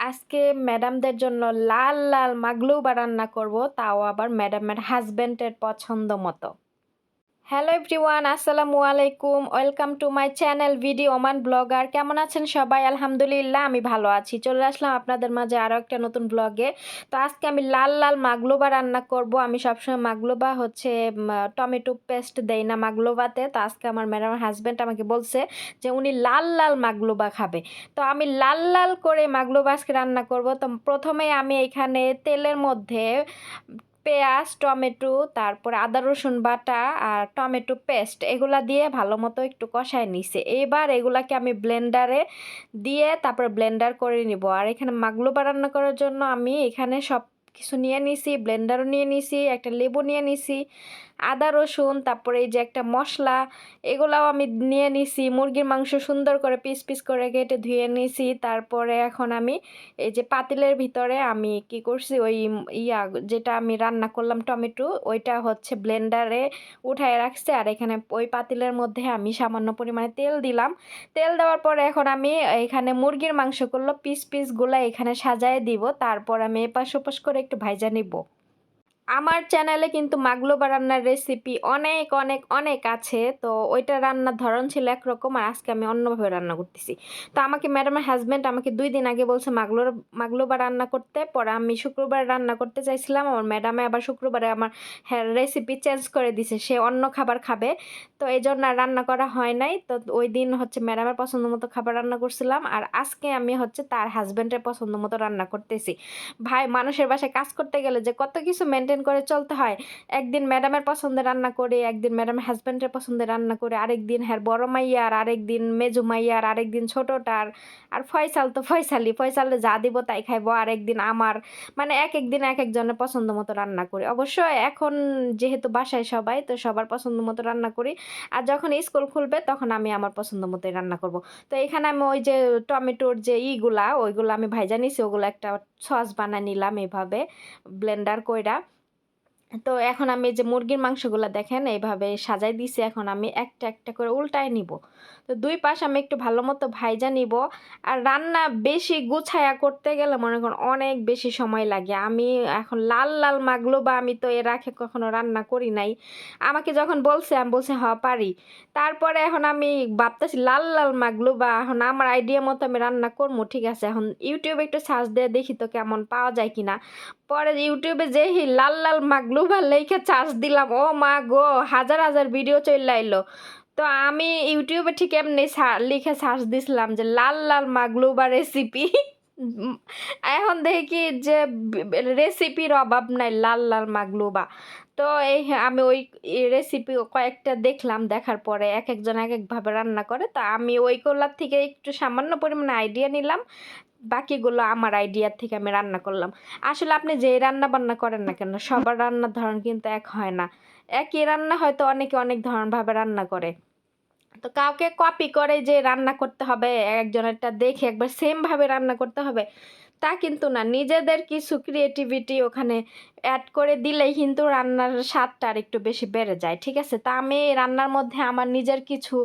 আজকে ম্যাডামদের জন্য লাল লাল মাগলুবা রান্না করব, তাও আবার ম্যাডামের হাজবেন্ডের পছন্দ মতো। হ্যালো এভরিওয়ান, আসসালামু আলাইকুম। Welcome to my channel video Oman blogger. কেমন আছেন সবাই? আলহামদুলিল্লাহ আমি ভালো আছি। চলে আসলাম আপনাদের মাঝে আরও একটা নতুন ব্লগে। তো আজকে আমি লাল লাল মাগলুবা রান্না করব। আমি সবসময় মাগলুবা হচ্ছে টমেটো পেস্ট দেই না মাগলুবাতে। তো আজকে আমার ম্যাডামের হাজব্যান্ড আমাকে বলছে যে উনি লাল লাল মাগলুবা খাবে। তো আমি লাল লাল করে মাগলুবা আজকে রান্না করব। তো প্রথমে আমি এখানে তেলের মধ্যে পেঁয়াজ, টমেটো, তারপরে আদা রসুন বাটা আর টমেটো পেস্ট এগুলা দিয়ে ভালো মতো একটু কষায় নিছে। এবার এগুলাকে আমি ব্লেন্ডারে দিয়ে তারপরে ব্লেন্ডার করে নিব। আর এখানে মাগলুবা রান্না করার জন্য আমি এখানে সব কিছু নিয়ে নিছি, ব্লেন্ডারও নিয়ে নিছি, একটা লেবু নিয়ে নিছি, আদা রসুন, তারপরে এই যে একটা মশলা, এগুলাও আমি নিয়ে নিছি। মুরগির মাংস সুন্দর করে পিস পিস করে কেটে ধুয়ে নিছি। তারপরে এখন আমি এই যে পাতিলের ভিতরে আমি কি করছি, ওই যেটা আমি রান্না করলাম টমেটো, ওইটা হচ্ছে ব্লেন্ডারে উঠায় রাখছে। আর এখানে ওই পাতিলের মধ্যে আমি সামান্য পরিমাণে তেল দিলাম। তেল দেওয়ার পরে এখন আমি এখানে মুরগির মাংসগুলো পিস পিসগুলো এখানে সাজায় দিব। তারপর আমি এপাশ ওপাশ করে একটু ভাজা নিব। আমার চ্যানেলে কিন্তু মাগলুবা রান্নার রেসিপি অনেক অনেক অনেক আছে। তো ওইটা রান্নার ধরন ছিল একরকম, আর আজকে আমি অন্যভাবে রান্না করতেছি। তো আমাকে ম্যাডামের হাজব্যান্ড আমাকে 2 দিন আগে বলছে মাগলুবা রান্না করতে। পরে আমি শুক্রবার রান্না করতে চাইছিলাম, আমার ম্যাডামে আবার শুক্রবারে আমার রেসিপি চেঞ্জ করে দিছে, সে অন্য খাবার খাবে। তো এই জন্য আর রান্না করা হয় নাই। তো ওই দিন হচ্ছে ম্যাডামের পছন্দ মতো খাবার রান্না করছিলাম, আর আজকে আমি হচ্ছে তার হাজব্যান্ডের পছন্দ মতো রান্না করতেছি। ভাই, মানুষের বাসায় কাজ করতে গেলে যে কত কিছু মেনটেন করে চলতে হয়। একদিন ম্যাডামের পছন্দে রান্না করে, একদিন ম্যাডামের হাজব্যান্ডের পছন্দে রান্না করে, আরেকদিন হ্যাঁ বড় মাইয়ার, আরেকদিন মেজু মাইয়ার, আরেকদিন ছোটটার, আর ফয়সাল তো ফয়সালে যা দিব তাই খাইবো, আরেকদিন আমার, মানে এক একদিন এক একজনের পছন্দ মতো রান্না করি। অবশ্য এখন যেহেতু বাসায় সবাই, তো সবার পছন্দ মতো রান্না করি। আর যখন স্কুল খুলবে তখন আমি আমার পছন্দ মতোই রান্না করব। তো এখানে আমি ওই যে টমেটোর যে ওইগুলা আমি ভাইজা নিছি, ওগুলো একটা সস বানায় নিলাম এভাবে ব্লেন্ডার কইরা। তো এখন আমি এই যে মুরগির মাংসগুলা দেখেন এইভাবে সাজাই দিছি, এখন আমি একটা একটা করে উল্টায় নিব। তো দুই পাশ আমি একটু ভালো মতো ভাইজা নিব। আর রান্না বেশি গুছায়া করতে গেলে মনে করুন অনেক বেশি সময় লাগে। আমি এখন লাল লাল মাগলুবা আমি তো এর আগে কখনো রান্না করি নাই। আমাকে যখন বলছে আমি বলছি হ পারি। তারপরে এখন আমি ভাবতেছি লাল লাল মাগলুবা, এখন আমার আইডিয়া মতো আমি রান্না করবো, ঠিক আছে। এখন ইউটিউবে একটু সার্চ দিয়ে দেখি তো কেমন পাওয়া যায় কিনা। পরে ইউটিউবে যেই লাল লাল মাগলুবা লেখে চার্জ দিলাম, ও মা গো, হাজার হাজার ভিডিও চলে আইলো। তো আমি ইউটিউবে ঠিক এমনি লিখে সার্চ দিছিলাম যে লাল লাল মাগলুবা রেসিপি। এখন দেখি যে রেসিপির অভাব নাই, লাল লাল মাগলুবা। তো এই আমি ওই রেসিপি কয়েকটা দেখলাম, দেখার পরে এক একজন এক একভাবে রান্না করে। তো আমি ওইগুলার থেকে একটু সামান্য পরিমাণে আইডিয়া নিলাম, বাকিগুলো আমার আইডিয়ার থেকে আমি রান্না করলাম। আসলে আপনি যেই রান্না বান্না করেন না কেন, সবার রান্নার ধরন কিন্তু এক হয় না। একই রান্না হয়তো অনেকে অনেক ধরনভাবে রান্না করে। তো কাউকে কপি করে যে রান্না করতে হবে, একজনেরটা দেখে একবার সেম ভাবে রান্না করতে হবে, তা কিন্তু না। নিজেদের কিছু ক্রিয়েটিভিটি ওখানে অ্যাড করে দিলেই কিন্তু রান্নার স্বাদটা আর একটু বেশি বেড়ে যায়, ঠিক আছে। তা আমি এই রান্নার মধ্যে আমার নিজের কিছু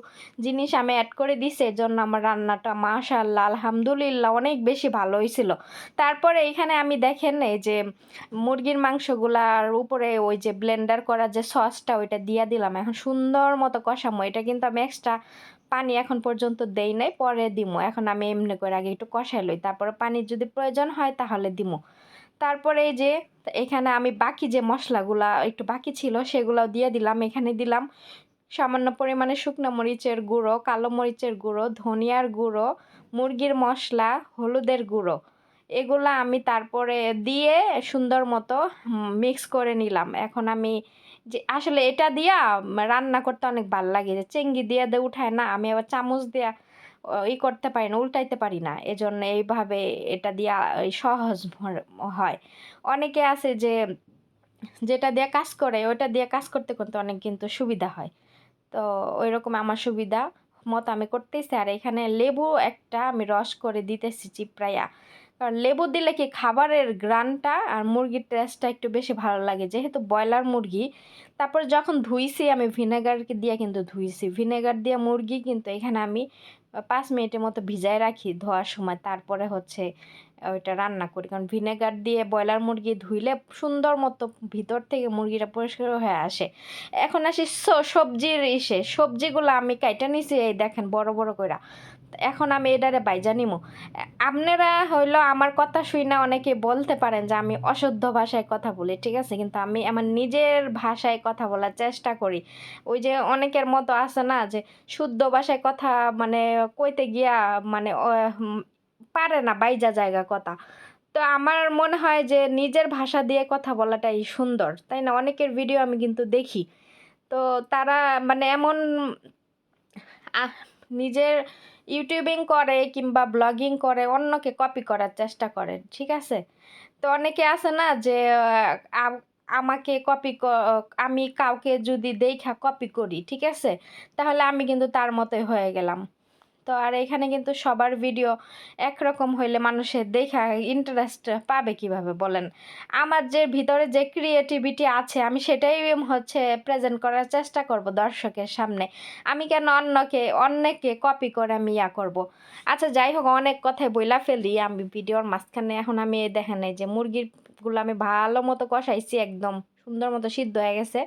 জিনিস আমি অ্যাড করে দিছি, এজন্য আমার রান্নাটা মাশাআল্লাহ আলহামদুলিল্লাহ অনেক বেশি ভালো হয়েছিল। তারপরে এখানে আমি দেখেন এই যে মুরগির মাংসগুলার উপরে ওই যে ব্লেন্ডার করা যে সসটা ওইটা দিয়া দিলাম। এখন সুন্দর মতো কষামো, এটা কিন্তু আমি এক্সট্রা পানি এখন পর্যন্ত দেই নাই, পরে দিমো। এখন আমি এমনি করে আগে একটু কষাই লই, তারপরে পানির যদি প্রয়োজন হয় তাহলে দিমো। তারপরে এই যে এখানে আমি বাকি যে মশলাগুলা একটু বাকি ছিল সেগুলোও দিয়ে দিলাম। এখানে দিলাম সামান্য পরিমাণে শুকনো মরিচের গুঁড়ো, কালো মরিচের গুঁড়ো, ধনিয়ার গুঁড়ো, মুরগির মশলা, হলুদের গুঁড়ো। এগুলা আমি তারপরে দিয়ে সুন্দর মতো মিক্স করে নিলাম। এখন আমি যে আসলে এটা দিয়া রান্না করতে অনেক ভাল লাগে, যে চেঙ্গি দিয়ে উঠায় না, আমি আবার চামচ দিয়া করতে পারি না, উল্টাইতে পারি না, এজন্য এইভাবে এটা দিয়া সহজ হয়। অনেকে আছে যে যেটা দিয়ে কাজ করে ওটা দিয়ে কাজ করতে করতে অনেক কিন্তু সুবিধা হয়। তো ওইরকম আমার সুবিধা মতো আমি করতেছি। আর এখানে লেবু একটা আমি রস করে দিতেছি চিপড়াইয়া, কারণ লেবু দিলে কি খাবারের গ্রানটা আর মুরগির টেস্টটা একটু বেশি ভালো লাগে, যেহেতু ব্রয়লার মুরগি। তারপর যখন ধুইছি আমি ভিনেগারকে দিয়ে কিন্তু ধুইছি, ভিনেগার দিয়ে মুরগি কিন্তু এখানে আমি 5 মিনিটের মতো ভিজায় রাখি ধোয়ার সময়। তারপরে হচ্ছে ওইটা রান্না করি, কারণ ভিনেগার দিয়ে ব্রয়লার মুরগি ধুইলে সুন্দর মতো ভিতর থেকে মুরগিটা পরিষ্কার হয়ে আসে। এখন আসি সবজির সবজিগুলো আমি কাইটা নিছি, এই দেখেন বড় বড় কইরা। এখন আমি এটারে বাইজা নিমু। আপনারা হইলো আমার কথা শুইনা অনেকে বলতে পারেন যে আমি অশুদ্ধ ভাষায় কথা বলি, ঠিক আছে, কিন্তু আমি আমার নিজের ভাষায় কথা বলার চেষ্টা করি। ওই যে অনেকের মতো আছে না যে শুদ্ধ ভাষায় কথা মানে কইতে গিয়া মানে পারে না বাইজা জায়গা কথা। তো আমার মনে হয় যে নিজের ভাষা দিয়ে কথা বলাটাই সুন্দর, তাই না? অনেকের ভিডিও আমি কিন্তু দেখি, তো তারা মানে এমন আহ নিজের ইউটিউবিং করে কিংবা ব্লগিং করে অন্যকে কপি করার চেষ্টা করে, ঠিক আছে? তো অনেকে আছে না যে আমাকে আমি কাউকে যদি দেইখা কপি করি, ঠিক আছে, তাহলে আমি কিন্তু তার মতোই হয়ে গেলাম। তো আর এখানে কিন্তু সবার ভিডিও একরকম হইলে মানুষের দেখা ইন্টারেস্ট পাবে কিভাবে বলেন? আমার যে ভিতরে যে ক্রিয়েটিভিটি আছে আমি সেটাই হচ্ছে প্রেজেন্ট করার চেষ্টা করব দর্শকের সামনে। আমি কেন অন্যকে কপি করে আমি ইয়া করব? আচ্ছা যাই হোক, অনেক কথাই বইলা ফেলি আমি ভিডিওর মাঝখানে। এখন আমি এই দেখেন এই যে মুরগিগুলো আমি ভালো মতো কষাইছি, একদম সুন্দর মতো সিদ্ধ হয়ে গেছে।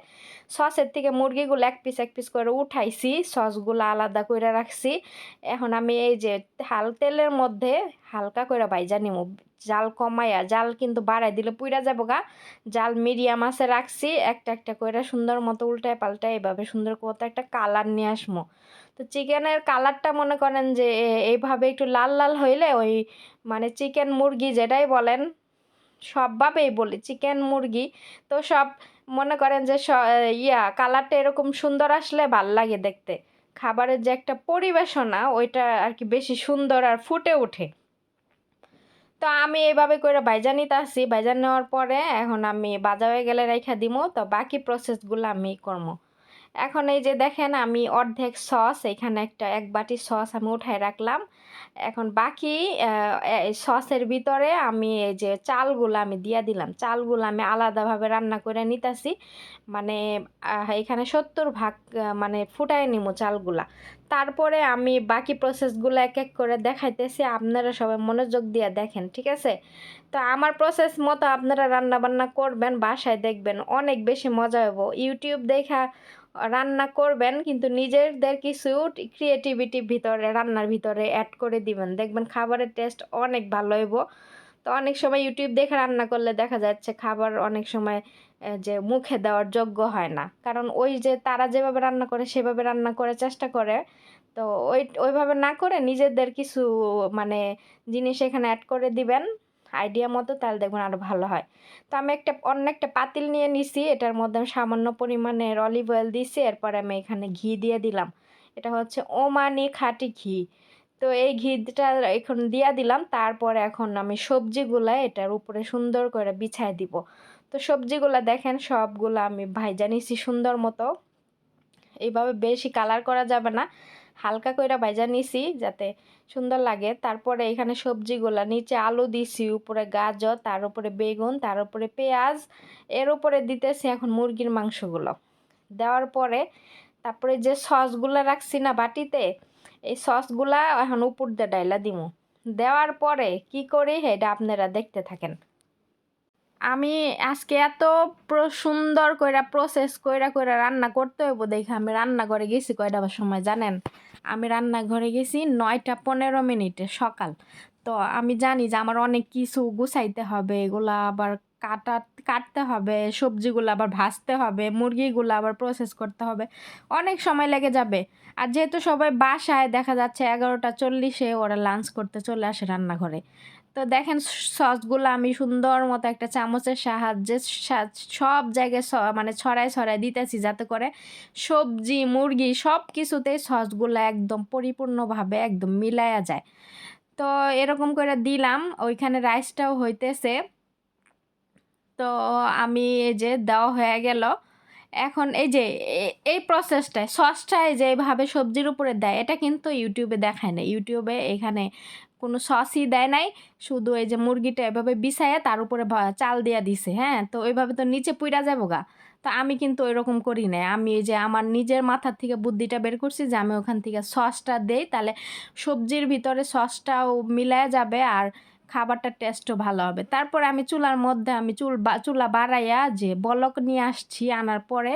সসের থেকে মুরগিগুলো এক পিস এক পিস করে উঠাইছি, সসগুলো আলাদা করে রাখছি। এখন আমি এই যে তেলের মধ্যে হালকা করে ভাইজা নিমু, জাল কমাইয়া। জাল কিন্তু বাড়াই দিলে পুইরা যাবো গা। জাল মিডিয়াম আছে রাখছি, একটা একটা করে সুন্দর মতো উল্টায় পাল্টায় এভাবে সুন্দর মতো একটা কালার নিয়ে আসমো। তো চিকেনের কালারটা মনে করেন যে এইভাবে একটু লাল লাল হইলে ওই মানে চিকেন মুরগি যেটাই বলেন, সবভাবেই বলি চিকেন মুরগি, তো সব মনে করেন যে কালারটা এরকম সুন্দর আসলে ভাল লাগে দেখতে। খাবারের যে একটা পরিবেশনা ওইটা আর কি বেশি সুন্দর আর ফুটে ওঠে। তো আমি এইভাবে করে ভাইজা নিতাছি। ভাইজা নেওয়ার পরে এখন আমি ভাজা হয়ে গেলে রাইখা দিমু। তো বাকি প্রসেসগুলো আমি করবো। এখন এই যে দেখেন আমি অর্ধেক সস এখানে এক বাটি সস আমি উঠায় রাখলাম। এখন বাকি সসের ভিতরে আমি এই যে চালগুলো আমি দিয়া দিলাম। চালগুলো আমি আলাদাভাবে রান্না করে নিতাছি। মানে এখানে 70 ভাগ মানে ফুটায় নিমু চালগুলা। তারপরে আমি বাকি প্রসেসগুলো এক এক করে দেখাইতেছি, আপনারা সবাই মনোযোগ দিয়ে দেখেন, ঠিক আছে? তো আমার প্রসেস মতো আপনারা রান্না বান্না করবেন, বাসায় দেখবেন অনেক বেশি মজা হইব। ইউটিউব দেখা রান্না করবেন কিন্তু নিজেদের কিছু ক্রিয়েটিভিটি ভিতরে রান্নার ভিতরে অ্যাড করে দিবেন, দেখবেন খাবারের টেস্ট অনেক ভালো হইব। তো অনেক সময় ইউটিউব দেখে রান্না করলে দেখা যাচ্ছে খাবার অনেক সময় যে মুখে দেওয়ার যোগ্য হয় না, কারণ ওই যে তারা যেভাবে রান্না করে সেভাবে রান্না করে চেষ্টা করে। তো ওইভাবে না করে নিজেদের কিছু মানে জিনিস এখানে অ্যাড করে দিবেন আইডিয়া মতো, তাহলে দেখবেন আরও ভালো হয়। তো আমি অন্য একটা পাতিল নিয়ে নিছি, এটার মধ্যে আমি সামান্য পরিমাণের অলিভ অয়েল দিছি, এরপরে আমি এখানে ঘি দিয়ে দিলাম। এটা হচ্ছে ওমানি খাঁটি ঘি। তো এই ঘিটা এখন দিয়া দিলাম, তারপরে এখন আমি সবজিগুলা এটার উপরে সুন্দর করে বিছায় দিব। তো সবজিগুলা দেখেন সবগুলো আমি ভাইজা নিছি সুন্দর মতো। এইভাবে বেশি কালার করা যাবে না, হালকা কইরা ভাইজা নিছি যাতে সুন্দর লাগে। তারপরে এখানে সবজিগুলা নিচে আলু দিছি, উপরে গাজর, তার উপরে বেগুন, তার উপরে পেঁয়াজ, এর উপরে দিতেছি এখন মুরগির মাংসগুলো। দেওয়ার পরে তারপরে যে সসগুলা রাখছি না বাটিতে, এই সসগুলা এখন উপর দিয়ে ডাইলা দিমু। দেওয়ার পরে কি করি এটা আপনারা দেখতে থাকেন। আমি আজকে এত সুন্দর কইরা প্রসেস কইরা কইরা রান্না করতে হইব দেখে আমি রান্নাঘরে গেছি কয়টা সময় জানেন? আমি রান্নাঘরে গেছি 9টা 15 মিনিটে সকাল। তো আমি জানি যে আমার অনেক কিছু গুছাইতে হবে, এগুলা আবার কাটতে হবে, সবজিগুলো আবার ভাজতে হবে, মুরগিগুলো আবার প্রসেস করতে হবে, অনেক সময় লেগে যাবে। আর যেহেতু সবাই বাসায় দেখা যাচ্ছে 11টা 40-এ ওরা লাঞ্চ করতে চলে আসে রান্নাঘরে। তো দেখেন সসগুলো আমি সুন্দর মতো একটা চামচের সাহায্যে সব জায়গায় মানে ছড়ায় ছড়ায় দিতেছি, যাতে করে সবজি মুরগি সব কিছুতেই সসগুলো একদম পরিপূর্ণভাবে একদম মিলায়া যায়। তো এরকম করে দিলাম, ওইখানে রাইসটাও হইতেছে। তো আমি এই যে দেওয়া হয়ে গেল। এখন এই যে এই প্রসেসটায় সসটা এই যে এইভাবে সবজির উপরে দেয়, এটা কিন্তু ইউটিউবে দেখায় না। ইউটিউবে এখানে কোনো সসই দেয় নাই, শুধু এই যে মুরগিটা এভাবে বিছাইয়া তার উপরে চাল দিয়া দিছে, হ্যাঁ? তো ওইভাবে তো নিচে পুইরা যাবো গা। তো আমি কিন্তু ওইরকম করি নাই। আমি এই যে আমার নিজের মাথার থেকে বুদ্ধিটা বের করছি যে আমি ওখান থেকে সসটা দেই, তাহলে সবজির ভিতরে সসটাও মিলায়া যাবে আর খাবারটা টেস্টও ভালো হবে। তারপরে আমি চুলার মধ্যে আমি চুলা বাড়াইয়া যে বলক নিয়ে আসছি, আনার পরে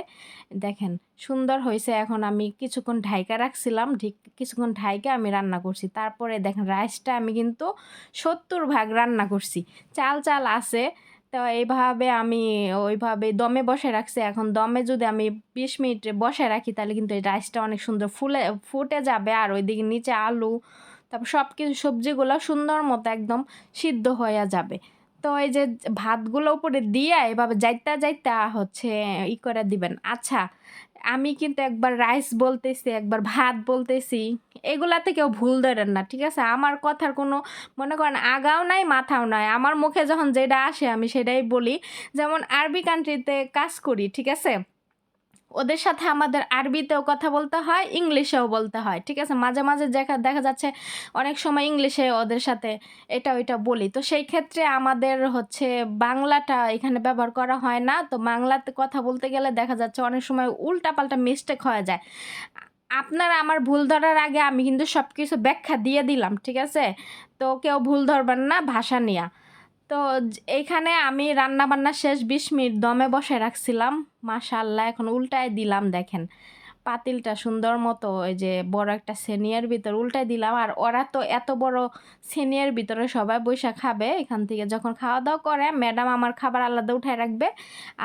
দেখেন সুন্দর হয়েছে। এখন আমি কিছুক্ষণ ঢাইকা রাখছিলাম, ঠিক কিছুক্ষণ ঢাইকা আমি রান্না করছি। তারপরে দেখেন রাইসটা আমি কিন্তু 70% রান্না করছি, চাল চাল আছে। তো এইভাবে আমি ওইভাবে দমে বসায় রাখছি। এখন দমে যদি আমি 20 মিনিট বসায় রাখি তাহলে কিন্তু এই রাইসটা অনেক সুন্দর ফুটে যাবে, আর ওইদিকে নিচে আলু তারপর সব কিছু সবজিগুলো সুন্দর মতো একদম সিদ্ধ হয়ে যাবে। তো এই যে ভাতগুলো উপরে দিয়ে এভাবে যাইতা যাইতা হচ্ছে করে দিবেন। আচ্ছা, আমি কিন্তু একবার রাইস বলতেছি, একবার ভাত বলতেছি, এগুলাতে কেউ ভুল ধরেন না, ঠিক আছে? আমার কথার কোনো মনে করেন আগাও নাই মাথাও নাই, আমার মুখে যখন যেটা আসে আমি সেটাই বলি। যেমন আরবি কান্ট্রিতে কাজ করি, ঠিক আছে? ওদের সাথে আমাদের আরবিতেও কথা বলতে হয়, ইংলিশেও বলতে হয়, ঠিক আছে? মাঝে মাঝে দেখা যাচ্ছে অনেক সময় ইংলিশে ওদের সাথে এটা ওইটা বলি। তো সেই ক্ষেত্রে আমাদের হচ্ছে বাংলাটা এখানে ব্যবহার করা হয় না। তো বাংলাতে কথা বলতে গেলে দেখা যাচ্ছে অনেক সময় উল্টাপাল্টা মিস্টেক হয়ে যায়। আপনারা আমার ভুল ধরার আগে আমি কিন্তু সব কিছু ব্যাখ্যা দিয়ে দিলাম, ঠিক আছে? তো কেউ ভুল ধরবেন না ভাষা নিয়া। তো এইখানে আমি রান্না-বান্না শেষ, ২০ মিনিট দমে বসায় রাখছিলাম। মাশাআল্লাহ এখন উল্টায় দিলাম দেখেন। পাতিলটা সুন্দর মতো ওই যে বড় একটা সেনিয়ার ভিতর উল্টায় দিলাম। আর ওরা তো এত বড় সেনিয়ার ভিতরে সবাই বইসা খাবে। এখান থেকে যখন খাওয়া-দাওয়া করে ম্যাডাম আমার খাবার আলাদা উঠায় রাখবে।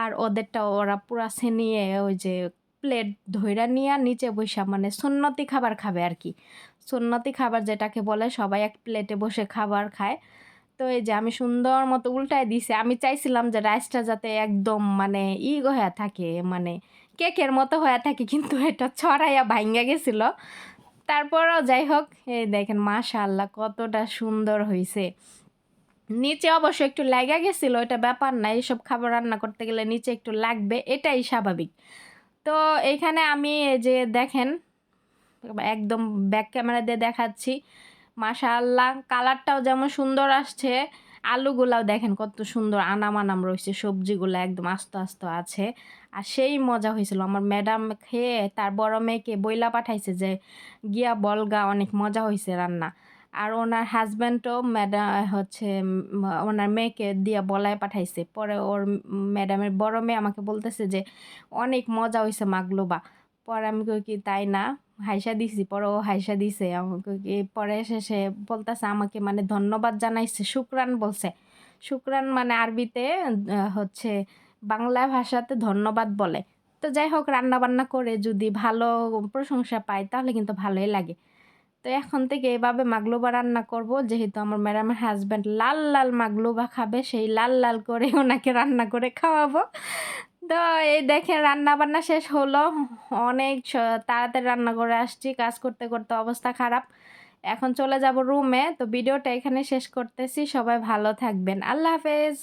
আর ওদেরটা ওরা পুরা সেনিয়ে ওই যে প্লেট ধইরা নিয়া নিচে বইসা মানে সুন্নতি খাবার খাবে আরকি। সুন্নতি খাবার যেটাকে বলে সবাই এক প্লেটে বসে খাবার খায়। তো এই যে আমি সুন্দর মতো উল্টায় দিছি। আমি চাইছিলাম যে রাইসটা যাতে একদম মানে হইয়া থাকে, মানে কেকের মতো হয়ে থাকে, কিন্তু এটা ছড়াইয়া ভাইঙ্গা গেছিল। তারপরও যাই হোক, এই দেখেন মাশাআল্লাহ কতটা সুন্দর হইছে। নিচে অবশ্য একটু লাইগা গেছিল, এটা ব্যাপার না। এইসব খাবার রান্না করতে গেলে নিচে একটু লাগবে, এটাই স্বাভাবিক। তো এইখানে আমি এই যে দেখেন একদম ব্যাক ক্যামেরা দিয়ে দেখাচ্ছি। মাশাআল্লাহ কালারটাও যেমন সুন্দর আসছে, আলুগুলাও দেখেন কত সুন্দর আনাম আনাম রয়েছে, সবজিগুলো একদম আস্ত আস্ত আছে। আর সেই মজা হয়েছিল। আমার ম্যাডাম খেয়ে তার বড় মেয়েকে বইলা পাঠাইছে যে গিয়া বলগা অনেক মজা হয়েছে রান্না। আর ওনার হাজব্যান্ডও হচ্ছে ওনার মেয়েকে দিয়া বলায় পাঠাইছে। পরে ওর ম্যাডামের বড় মেয়ে আমাকে বলতেছে যে অনেক মজা হয়েছে মাগলুবা। পরে আমি কই কি তাই না, হাইসা দিছি। পরে ও হাইসা দিছে আমাকে, কি পরে শেষে বলতেছে আমাকে মানে ধন্যবাদ জানাইছে, শুকরান বলছে। শুকরান মানে আরবিতে হচ্ছে বাংলা ভাষাতে ধন্যবাদ বলে। তো যাই হোক রান্না বান্না করে যদি ভালো প্রশংসা পাই তাহলে কিন্তু ভালোই লাগে। তো এখন থেকে এভাবে মাগলুবা রান্না করব, যেহেতু আমার ম্যাডামের হাজব্যান্ড লাল লাল মাগলুবা খাবে, সেই লাল লাল করে ওনাকে রান্না করে খাওয়াবো। তো এই দেখেন রান্না বান্না শেষ হলো। অনেক তাড়াতাড়ি রান্না করে আসছি, কাজ করতে করতে অবস্থা খারাপ। এখন চলে যাব রুমে। তো ভিডিওটা এখানে শেষ করতেছি। সবাই ভালো থাকবেন। আল্লাহ হাফেজ।